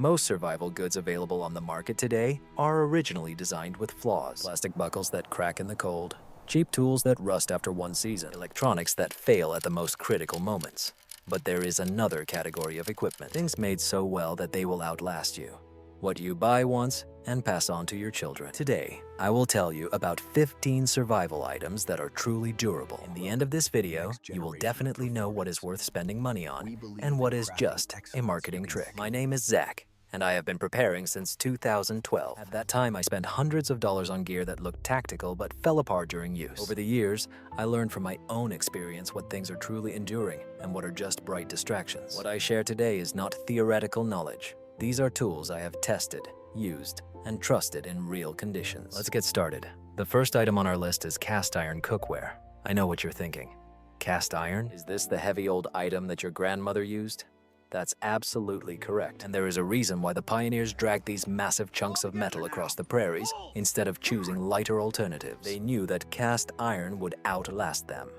Most survival goods available on the market today are originally designed with flaws. Plastic buckles that crack in the cold, cheap tools that rust after one season, electronics that fail at the most critical moments. But there is another category of equipment, things made so well that they will outlast you. What you buy once and pass on to your children. Today, I will tell you about 15 survival items that are truly durable. In the end of this video, you will definitely know what is worth spending money on and what is just a marketing trick. My name is Zach, and I have been preparing since 2012. At that time, I spent hundreds of dollars on gear that looked tactical but fell apart during use. Over the years, I learned from my own experience what things are truly enduring and what are just bright distractions. What I share today is not theoretical knowledge. These are tools I have tested, used, and trusted in real conditions. Let's get started. The first item on our list is cast iron cookware. I know what you're thinking. Cast iron? Is this the heavy old item that your grandmother used? That's absolutely correct. And there is a reason why the pioneers dragged these massive chunks of metal across the prairies instead of choosing lighter alternatives. They knew that cast iron would outlast them.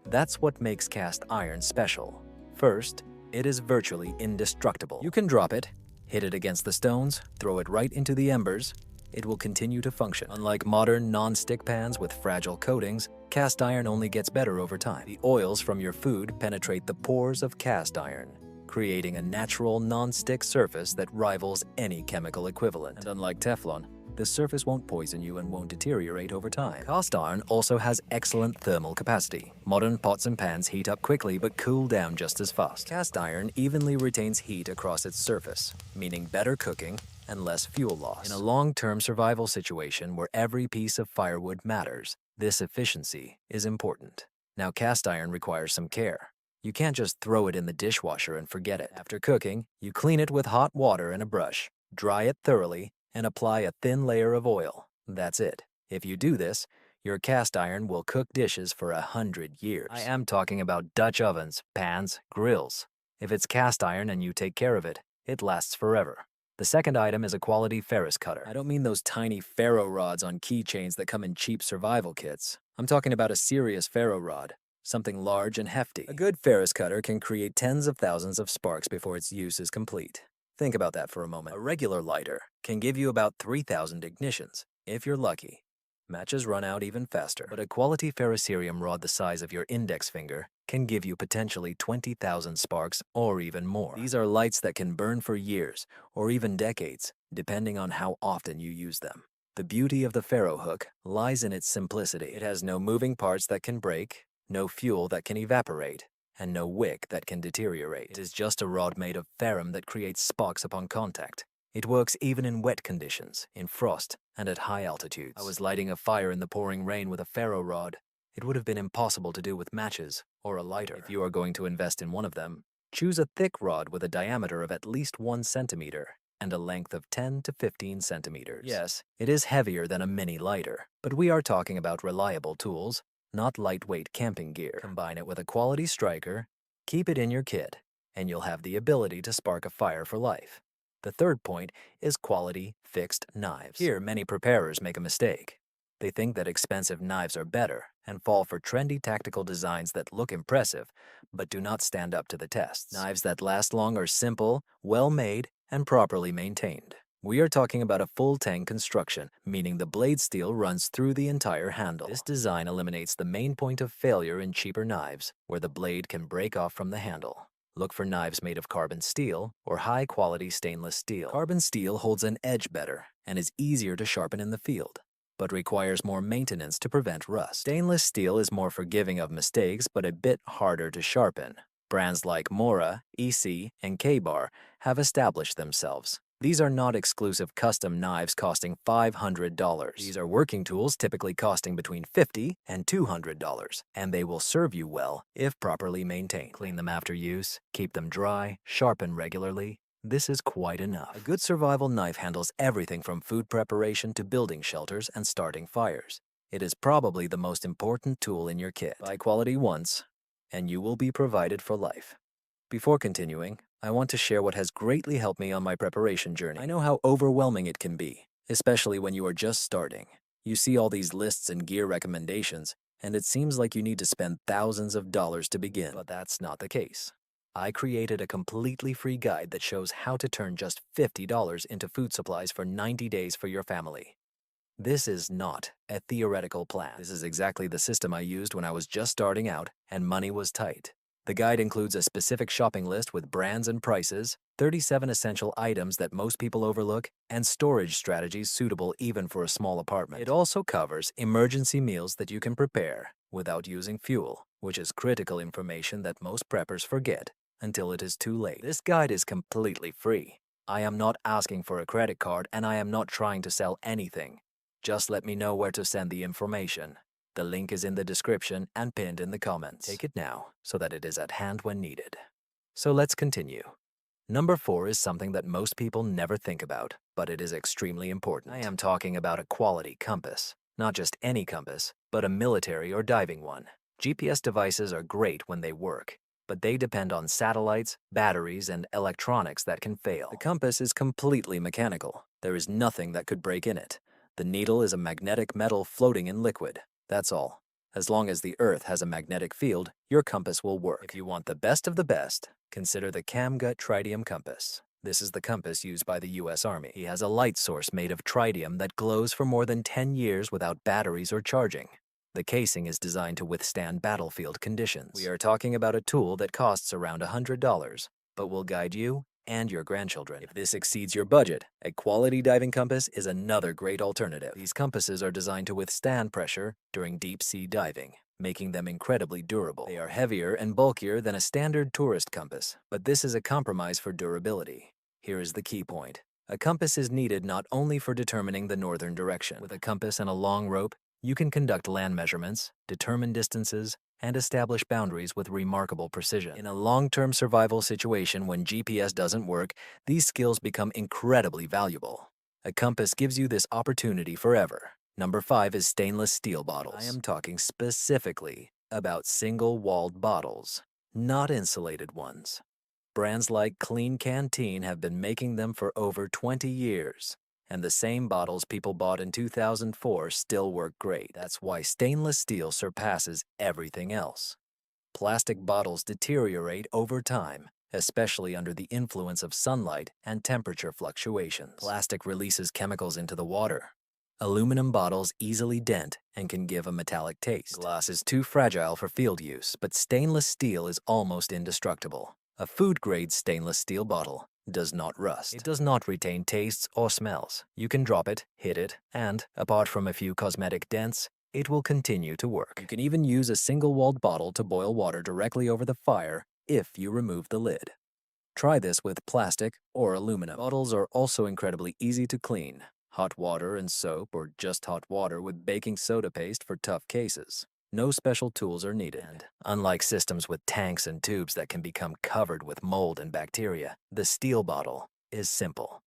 That's what makes cast iron special. First, it is virtually indestructible. You can drop it, hit it against the stones, throw it right into the embers, it will continue to function. Unlike modern non-stick pans with fragile coatings, cast iron only gets better over time. The oils from your food penetrate the pores of cast iron, creating a natural non-stick surface that rivals any chemical equivalent. And unlike Teflon, the surface won't poison you and won't deteriorate over time. Cast iron also has excellent thermal capacity. Modern pots and pans heat up quickly but cool down just as fast. Cast iron evenly retains heat across its surface, meaning better cooking and less fuel loss. In a long-term survival situation where every piece of firewood matters, this efficiency is important. Now, cast iron requires some care. You can't just throw it in the dishwasher and forget it. After cooking, you clean it with hot water and a brush, dry it thoroughly, and apply a thin layer of oil. That's it. If you do this, your cast iron will cook dishes for 100 years. I am talking about Dutch ovens, pans, grills. If it's cast iron and you take care of it, it lasts forever. The second item is a quality ferrous cutter. I don't mean those tiny ferro rods on keychains that come in cheap survival kits. I'm talking about a serious ferro rod, something large and hefty. A good ferrous cutter can create tens of thousands of sparks before its use is complete. Think about that for a moment. A regular lighter can give you about 3,000 ignitions, if you're lucky. Matches run out even faster. But a quality ferrocerium rod the size of your index finger can give you potentially 20,000 sparks or even more. These are lights that can burn for years or even decades, depending on how often you use them. The beauty of the ferro hook lies in its simplicity. It has no moving parts that can break, no fuel that can evaporate, and no wick that can deteriorate. It is just a rod made of ferrum that creates sparks upon contact. It works even in wet conditions, in frost, and at high altitudes. I was lighting a fire in the pouring rain with a ferro rod. It would have been impossible to do with matches or a lighter. If you are going to invest in one of them, choose a thick rod with a diameter of at least 1 centimeter and a length of 10 to 15 centimeters. Yes, it is heavier than a mini lighter, but we are talking about reliable tools, not lightweight camping gear. Combine it with a quality striker, keep it in your kit, and you'll have the ability to spark a fire for life. The third point is quality fixed knives. Here, many preparers make a mistake. They think that expensive knives are better and fall for trendy tactical designs that look impressive but do not stand up to the tests. Knives that last long are simple, well-made, and properly maintained. We are talking about a full-tang construction, meaning the blade steel runs through the entire handle. This design eliminates the main point of failure in cheaper knives, where the blade can break off from the handle. Look for knives made of carbon steel or high-quality stainless steel. Carbon steel holds an edge better and is easier to sharpen in the field, but requires more maintenance to prevent rust. Stainless steel is more forgiving of mistakes, but a bit harder to sharpen. Brands like Mora, EC, and K-Bar have established themselves. These are not exclusive custom knives costing $500. These are working tools typically costing between $50 and $200, and they will serve you well if properly maintained. Clean them after use, keep them dry, sharpen regularly. This is quite enough. A good survival knife handles everything from food preparation to building shelters and starting fires. It is probably the most important tool in your kit. Buy quality once, and you will be provided for life. Before continuing, I want to share what has greatly helped me on my preparation journey. I know how overwhelming it can be, especially when you are just starting. You see all these lists and gear recommendations, and it seems like you need to spend thousands of dollars to begin, but that's not the case. I created a completely free guide that shows how to turn just $50 into food supplies for 90 days for your family. This is not a theoretical plan. This is exactly the system I used when I was just starting out and money was tight. The guide includes a specific shopping list with brands and prices, 37 essential items that most people overlook, and storage strategies suitable even for a small apartment. It also covers emergency meals that you can prepare without using fuel, which is critical information that most preppers forget until it is too late. This guide is completely free. I am not asking for a credit card and I am not trying to sell anything. Just let me know where to send the information. The link is in the description and pinned in the comments. Take it now so that it is at hand when needed. So let's continue. Number 4 is something that most people never think about, but it is extremely important. I am talking about a quality compass. Not just any compass, but a military or diving one. GPS devices are great when they work, but they depend on satellites, batteries, and electronics that can fail. The compass is completely mechanical. There is nothing that could break in it. The needle is a magnetic metal floating in liquid. That's all. As long as the Earth has a magnetic field, your compass will work. If you want the best of the best, consider the Camgut Tritium compass. This is the compass used by the US Army. He has a light source made of tritium that glows for more than 10 years without batteries or charging. The casing is designed to withstand battlefield conditions. We are talking about a tool that costs around $100, but will guide you and your grandchildren. If this exceeds your budget, a quality diving compass is another great alternative. These compasses are designed to withstand pressure during deep-sea diving, making them incredibly durable. They are heavier and bulkier than a standard tourist compass, but this is a compromise for durability. Here is the key point. A compass is needed not only for determining the northern direction. With a compass and a long rope, you can conduct land measurements, determine distances, and establish boundaries with remarkable precision. In a long-term survival situation when GPS doesn't work, these skills become incredibly valuable. A compass gives you this opportunity forever. Number 5 is stainless steel bottles. I am talking specifically about single-walled bottles, not insulated ones. Brands like Clean Canteen have been making them for over 20 years. And the same bottles people bought in 2004 still work great. That's why stainless steel surpasses everything else. Plastic bottles deteriorate over time, especially under the influence of sunlight and temperature fluctuations. Plastic releases chemicals into the water. Aluminum bottles easily dent and can give a metallic taste. Glass is too fragile for field use, but stainless steel is almost indestructible. A food-grade stainless steel bottle does not rust. It does not retain tastes or smells. You can drop it, hit it, and, apart from a few cosmetic dents, it will continue to work. You can even use a single-walled bottle to boil water directly over the fire if you remove the lid. Try this with plastic or aluminum. Bottles are also incredibly easy to clean. Hot water and soap, or just hot water with baking soda paste for tough cases. No special tools are needed. And unlike systems with tanks and tubes that can become covered with mold and bacteria, the steel bottle is simple.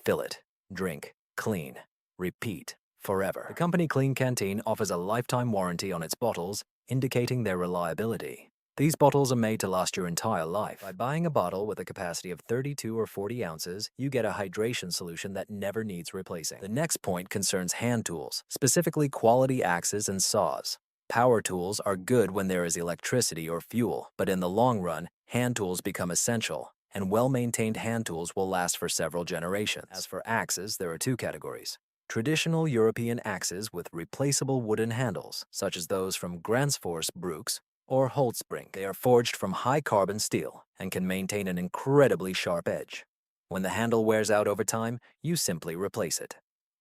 Fill it, drink, clean, repeat, forever. The company Clean Canteen offers a lifetime warranty on its bottles, indicating their reliability. These bottles are made to last your entire life. By buying a bottle with a capacity of 32 or 40 ounces, you get a hydration solution that never needs replacing. The next point concerns hand tools, specifically quality axes and saws. Power tools are good when there is electricity or fuel, but in the long run, hand tools become essential, and well-maintained hand tools will last for several generations. As for axes, there are 2 categories. Traditional European axes with replaceable wooden handles, such as those from Gransfors Bruks or Holtzbrink. They are forged from high-carbon steel and can maintain an incredibly sharp edge. When the handle wears out over time, you simply replace it.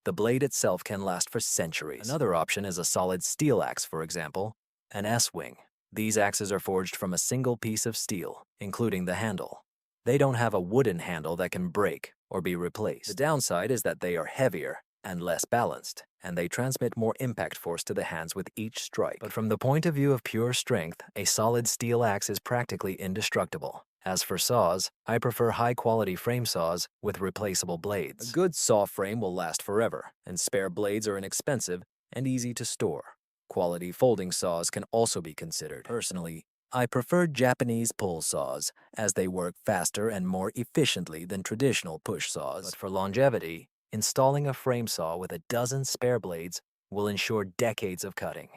The blade itself can last for centuries. Another option is a solid steel axe, for example, an S-wing. These axes are forged from a single piece of steel, including the handle. They don't have a wooden handle that can break or be replaced. The downside is that they are heavier and less balanced, and they transmit more impact force to the hands with each strike. But from the point of view of pure strength, a solid steel axe is practically indestructible. As for saws, I prefer high-quality frame saws with replaceable blades. A good saw frame will last forever, and spare blades are inexpensive and easy to store. Quality folding saws can also be considered. Personally, I prefer Japanese pull saws, as they work faster and more efficiently than traditional push saws. But for longevity, installing a frame saw with a dozen spare blades will ensure decades of cutting.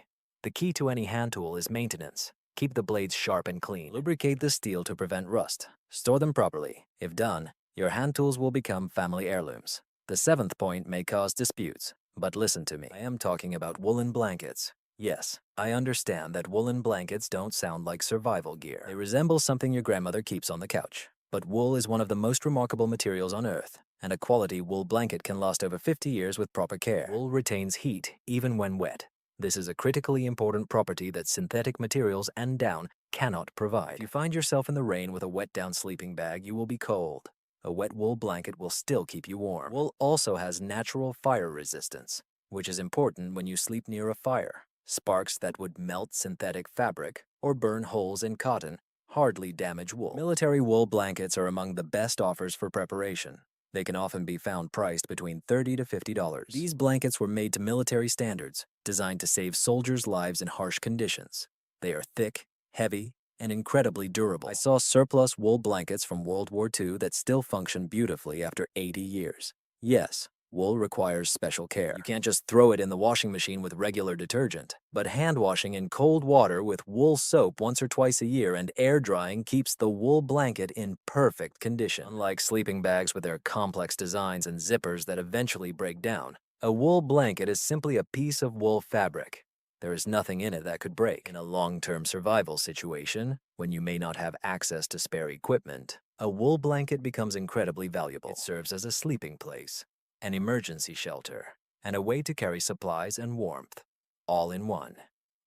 The key to any hand tool is maintenance. Keep the blades sharp and clean. Lubricate the steel to prevent rust. Store them properly. If done, your hand tools will become family heirlooms. The seventh point may cause disputes, but listen to me. I am talking about woolen blankets. Yes, I understand that woolen blankets don't sound like survival gear. They resemble something your grandmother keeps on the couch. But wool is one of the most remarkable materials on Earth, and a quality wool blanket can last over 50 years with proper care. Wool retains heat even when wet. This is a critically important property that synthetic materials and down cannot provide. If you find yourself in the rain with a wet down sleeping bag, you will be cold. A wet wool blanket will still keep you warm. Wool also has natural fire resistance, which is important when you sleep near a fire. Sparks that would melt synthetic fabric or burn holes in cotton hardly damage wool. Military wool blankets are among the best offers for preparation. They can often be found priced between $30 to $50. These blankets were made to military standards, designed to save soldiers' lives in harsh conditions. They are thick, heavy, and incredibly durable. I saw surplus wool blankets from World War II that still function beautifully after 80 years. Yes, wool requires special care. You can't just throw it in the washing machine with regular detergent. But hand washing in cold water with wool soap once or twice a year and air drying keeps the wool blanket in perfect condition. Unlike sleeping bags with their complex designs and zippers that eventually break down, a wool blanket is simply a piece of wool fabric. There is nothing in it that could break. In a long-term survival situation, when you may not have access to spare equipment, a wool blanket becomes incredibly valuable. It serves as a sleeping place, an emergency shelter, and a way to carry supplies and warmth, all in one.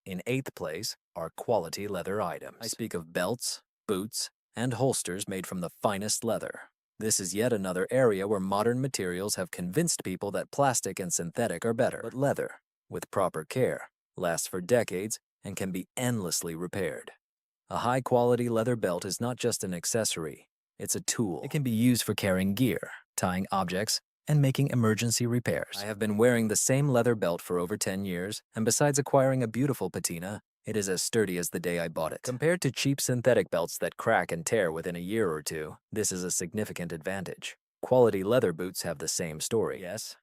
In eighth place are quality leather items. I speak of belts, boots, and holsters made from the finest leather. This is yet another area where modern materials have convinced people that plastic and synthetic are better. But leather, with proper care, lasts for decades and can be endlessly repaired. A high-quality leather belt is not just an accessory, it's a tool. It can be used for carrying gear, tying objects, and making emergency repairs. I have been wearing the same leather belt for over 10 years, and besides acquiring a beautiful patina, it is as sturdy as the day I bought it. Compared to cheap synthetic belts that crack and tear within a year or two, this is a significant advantage. Quality leather boots have the same story. Yes,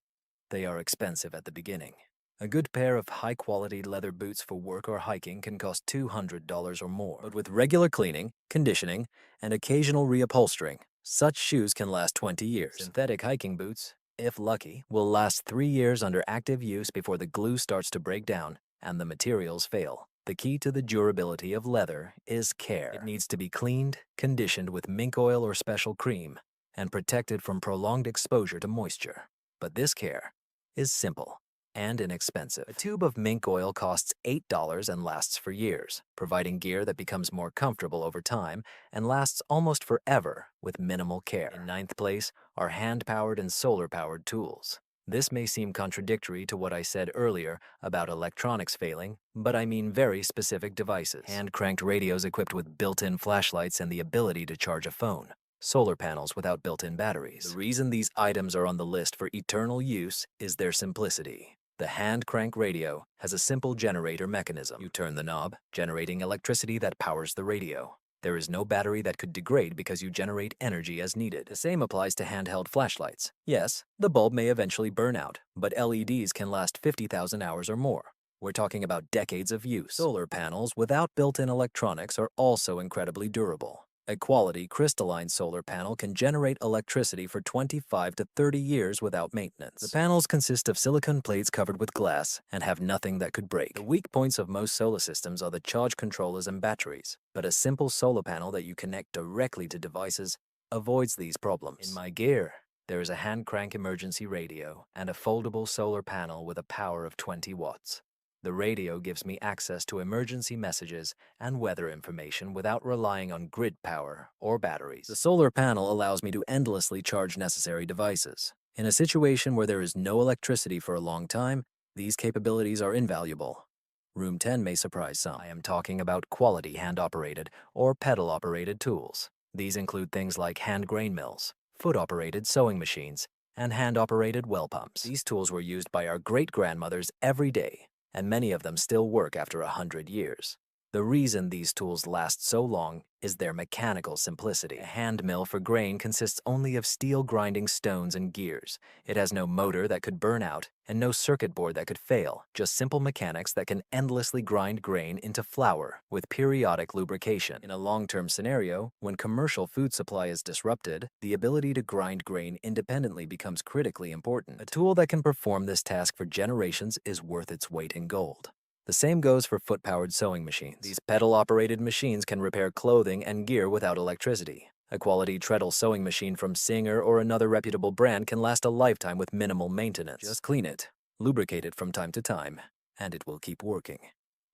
they are expensive at the beginning. A good pair of high-quality leather boots for work or hiking can cost $200 or more. But with regular cleaning, conditioning, and occasional reupholstering, such shoes can last 20 years. Synthetic hiking boots, if lucky, will last 3 years under active use before the glue starts to break down and the materials fail. The key to the durability of leather is care. It needs to be cleaned, conditioned with mink oil or special cream, and protected from prolonged exposure to moisture. But this care is simple and inexpensive. A tube of mink oil costs $8 and lasts for years, providing gear that becomes more comfortable over time and lasts almost forever with minimal care. In ninth place are hand-powered and solar-powered tools. This may seem contradictory to what I said earlier about electronics failing, but I mean very specific devices. Hand-cranked radios equipped with built-in flashlights and the ability to charge a phone. Solar panels without built-in batteries. The reason these items are on the list for eternal use is their simplicity. The hand crank radio has a simple generator mechanism. You turn the knob, generating electricity that powers the radio. There is no battery that could degrade because you generate energy as needed. The same applies to handheld flashlights. Yes, the bulb may eventually burn out, but LEDs can last 50,000 hours or more. We're talking about decades of use. Solar panels without built-in electronics are also incredibly durable. A quality crystalline solar panel can generate electricity for 25 to 30 years without maintenance. The panels consist of silicon plates covered with glass and have nothing that could break. The weak points of most solar systems are the charge controllers and batteries, but a simple solar panel that you connect directly to devices avoids these problems. In my gear, there is a hand crank emergency radio and a foldable solar panel with a power of 20 watts. The radio gives me access to emergency messages and weather information without relying on grid power or batteries. The solar panel allows me to endlessly charge necessary devices. In a situation where there is no electricity for a long time, these capabilities are invaluable. Room 10 may surprise some. I am talking about quality hand-operated or pedal-operated tools. These include things like hand grain mills, foot-operated sewing machines, and hand-operated well pumps. These tools were used by our great-grandmothers every day, and many of them still work after 100 years. The reason these tools last so long is their mechanical simplicity. A hand mill for grain consists only of steel grinding stones and gears. It has no motor that could burn out and no circuit board that could fail, just simple mechanics that can endlessly grind grain into flour with periodic lubrication. In a long-term scenario, when commercial food supply is disrupted, the ability to grind grain independently becomes critically important. A tool that can perform this task for generations is worth its weight in gold. The same goes for foot-powered sewing machines. These pedal-operated machines can repair clothing and gear without electricity. A quality treadle sewing machine from Singer or another reputable brand can last a lifetime with minimal maintenance. Just clean it, lubricate it from time to time, and it will keep working.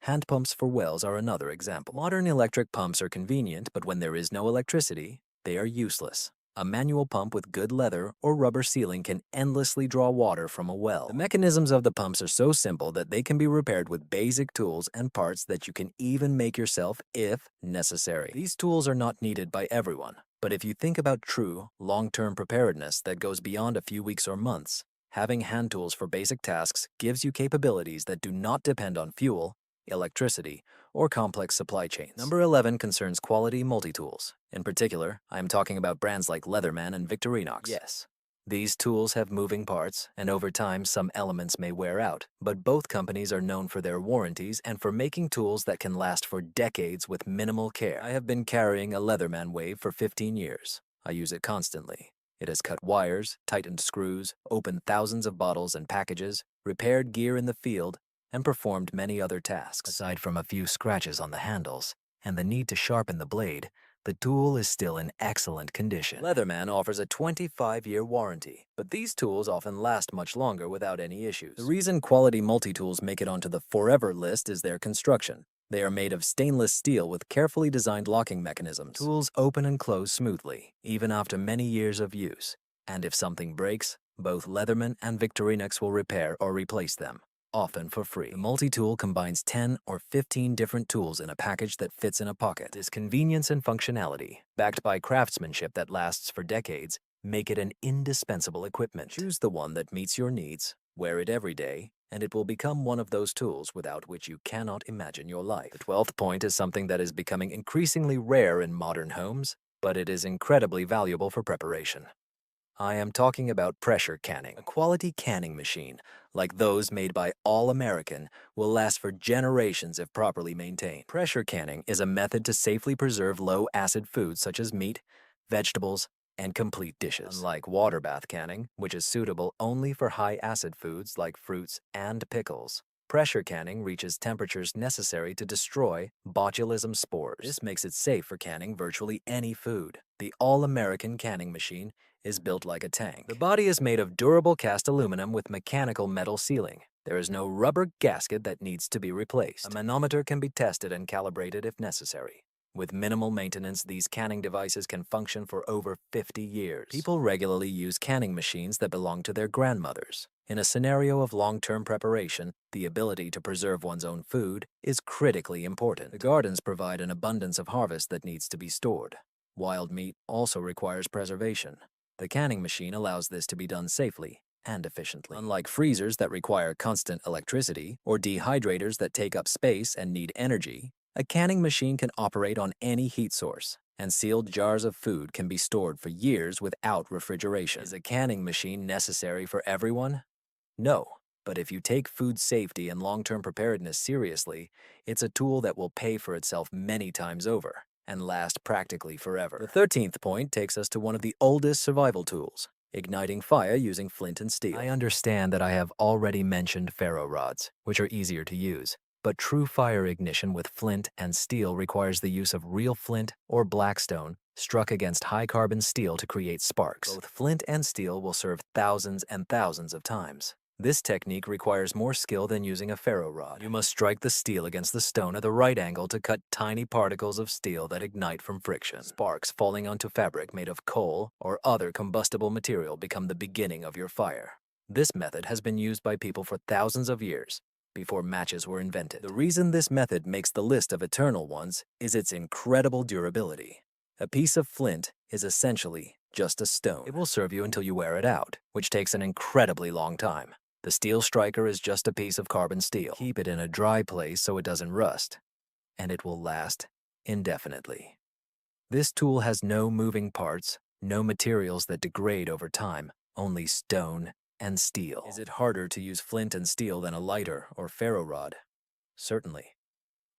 Hand pumps for wells are another example. Modern electric pumps are convenient, but when there is no electricity, they are useless. A manual pump with good leather or rubber sealing can endlessly draw water from a well. The mechanisms of the pumps are so simple that they can be repaired with basic tools and parts that you can even make yourself if necessary. These tools are not needed by everyone, but if you think about true, long-term preparedness that goes beyond a few weeks or months, having hand tools for basic tasks gives you capabilities that do not depend on fuel, electricity, or complex supply chains. Number 11 concerns quality multi-tools. In particular, I am talking about brands like Leatherman and Victorinox. Yes, these tools have moving parts, and over time some elements may wear out, but both companies are known for their warranties and for making tools that can last for decades with minimal care. I have been carrying a Leatherman Wave for 15 years. I use it constantly. It has cut wires, tightened screws, opened thousands of bottles and packages, repaired gear in the field, and performed many other tasks. Aside from a few scratches on the handles and the need to sharpen the blade, the tool is still in excellent condition. Leatherman offers a 25-year warranty, but these tools often last much longer without any issues. The reason quality multi-tools make it onto the forever list is their construction. They are made of stainless steel with carefully designed locking mechanisms. Tools open and close smoothly, even after many years of use. And if something breaks, both Leatherman and Victorinox will repair or replace them, often for free. The multi-tool combines 10 or 15 different tools in a package that fits in a pocket. This convenience and functionality, backed by craftsmanship that lasts for decades, make it an indispensable equipment. Choose the one that meets your needs, wear it every day, and it will become one of those tools without which you cannot imagine your life. The 12th point is something that is becoming increasingly rare in modern homes, but it is incredibly valuable for preparation. I am talking about pressure canning. A quality canning machine, like those made by All American, will last for generations if properly maintained. Pressure canning is a method to safely preserve low-acid foods such as meat, vegetables, and complete dishes. Unlike water bath canning, which is suitable only for high-acid foods like fruits and pickles, pressure canning reaches temperatures necessary to destroy botulism spores. This makes it safe for canning virtually any food. The All-American canning machine is built like a tank. The body is made of durable cast aluminum with mechanical metal sealing. There is no rubber gasket that needs to be replaced. A manometer can be tested and calibrated if necessary. With minimal maintenance, these canning devices can function for over 50 years. People regularly use canning machines that belong to their grandmothers. In a scenario of long-term preparation, the ability to preserve one's own food is critically important. The gardens provide an abundance of harvest that needs to be stored. Wild meat also requires preservation. The canning machine allows this to be done safely and efficiently. Unlike freezers that require constant electricity or dehydrators that take up space and need energy, a canning machine can operate on any heat source, and sealed jars of food can be stored for years without refrigeration. Is a canning machine necessary for everyone? No, but if you take food safety and long-term preparedness seriously, it's a tool that will pay for itself many times over and last practically forever. The 13th point takes us to one of the oldest survival tools, igniting fire using flint and steel. I understand that I have already mentioned ferro rods, which are easier to use, but true fire ignition with flint and steel requires the use of real flint or blackstone struck against high-carbon steel to create sparks. Both flint and steel will serve thousands and thousands of times. This technique requires more skill than using a ferro rod. You must strike the steel against the stone at the right angle to cut tiny particles of steel that ignite from friction. Sparks falling onto fabric made of coal or other combustible material become the beginning of your fire. This method has been used by people for thousands of years, before matches were invented. The reason this method makes the list of eternal ones is its incredible durability. A piece of flint is essentially just a stone. It will serve you until you wear it out, which takes an incredibly long time. The steel striker is just a piece of carbon steel. Keep it in a dry place so it doesn't rust. and it will last indefinitely. This tool has no moving parts, no materials that degrade over time, only stone and steel. Is it harder to use flint and steel than a lighter or ferro rod? Certainly.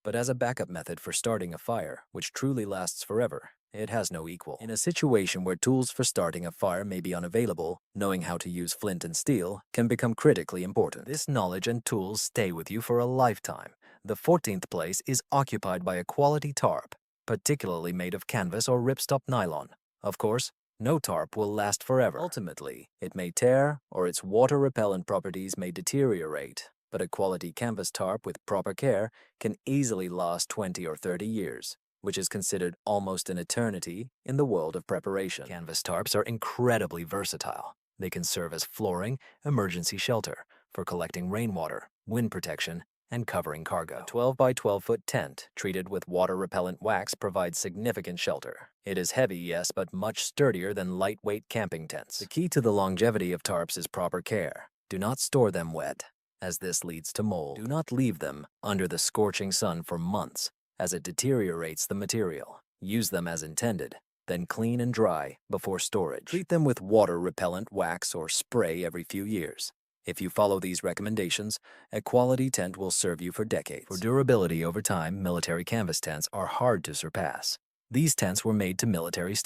But as a backup method for starting a fire, which truly lasts forever, it has no equal. In a situation where tools for starting a fire may be unavailable, knowing how to use flint and steel can become critically important. This knowledge and tools stay with you for a lifetime. The 14th place is occupied by a quality tarp, particularly made of canvas or ripstop nylon. Of course, no tarp will last forever. Ultimately, it may tear or its water-repellent properties may deteriorate, but a quality canvas tarp with proper care can easily last 20 or 30 years, which is considered almost an eternity in the world of preparation. Canvas tarps are incredibly versatile. They can serve as flooring, emergency shelter, for collecting rainwater, wind protection, and covering cargo. A 12 by 12 foot tent treated with water-repellent wax provides significant shelter. It is heavy, yes, but much sturdier than lightweight camping tents. The key to the longevity of tarps is proper care. Do not store them wet, as this leads to mold. Do not leave them under the scorching sun for months, as it deteriorates the material. Use them as intended, then clean and dry before storage. Treat them with water-repellent wax or spray every few years. If you follow these recommendations, a quality tent will serve you for decades. For durability over time, military canvas tents are hard to surpass. These tents were made to military standards.